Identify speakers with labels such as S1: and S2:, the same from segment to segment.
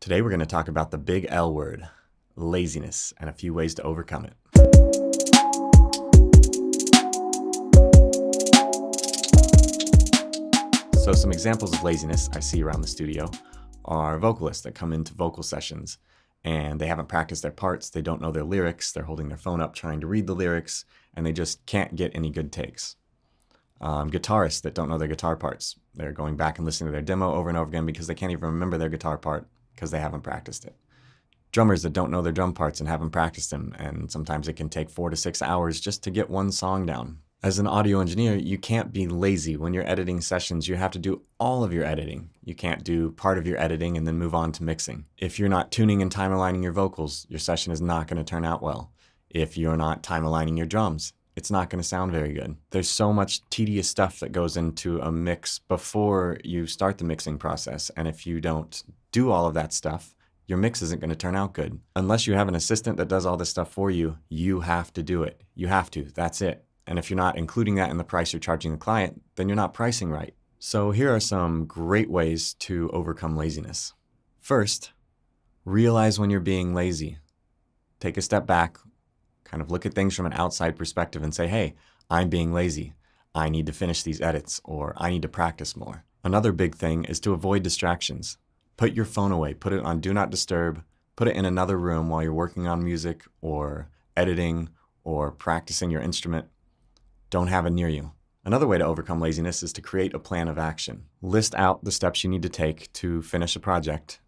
S1: Today we're going to talk about the big L word, laziness, and a few ways to overcome it. So some examples of laziness I see around the studio are vocalists that come into vocal sessions and they haven't practiced their parts, they don't know their lyrics, they're holding their phone up trying to read the lyrics, and they just can't get any good takes. Guitarists that don't know their guitar parts. They're going back and listening to their demo over and over again because they can't even remember their guitar part because they haven't practiced it. Drummers that don't know their drum parts and haven't practiced them, and sometimes it can take 4 to 6 hours just to get one song down. As an audio engineer, you can't be lazy. When you're editing sessions, you have to do all of your editing. You can't do part of your editing and then move on to mixing. If you're not tuning and time aligning your vocals, your session is not going to turn out well. If you're not time aligning your drums, it's not going to sound very good. There's so much tedious stuff that goes into a mix before you start the mixing process, and if you don't do all of that stuff, your mix isn't going to turn out good. Unless you have an assistant that does all this stuff for you, you have to do it. You have to. That's it. And if you're not including that in the price you're charging the client, then you're not pricing right. So here are some great ways to overcome laziness. First, realize when you're being lazy. Take a step back, kind of look at things from an outside perspective and say, hey, I'm being lazy. I need to finish these edits, or I need to practice more. Another big thing is to avoid distractions. Put your phone away, put it on Do Not Disturb, put it in another room while you're working on music or editing or practicing your instrument. Don't have it near you. Another way to overcome laziness is to create a plan of action. List out the steps you need to take to finish a project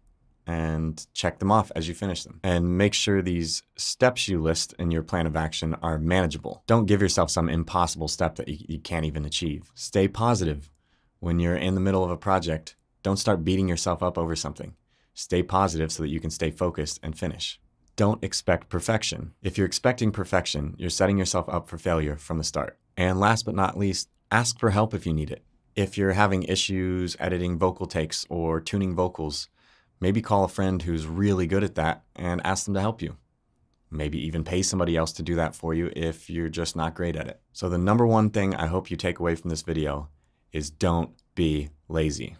S1: and check them off as you finish them. And make sure these steps you list in your plan of action are manageable. Don't give yourself some impossible step that you can't even achieve. Stay positive. When you're in the middle of a project, don't start beating yourself up over something. Stay positive so that you can stay focused and finish. Don't expect perfection. If you're expecting perfection, you're setting yourself up for failure from the start. And last but not least, ask for help if you need it. If you're having issues editing vocal takes or tuning vocals, maybe call a friend who's really good at that and ask them to help you. Maybe even pay somebody else to do that for you if you're just not great at it. So the number one thing I hope you take away from this video is don't be lazy.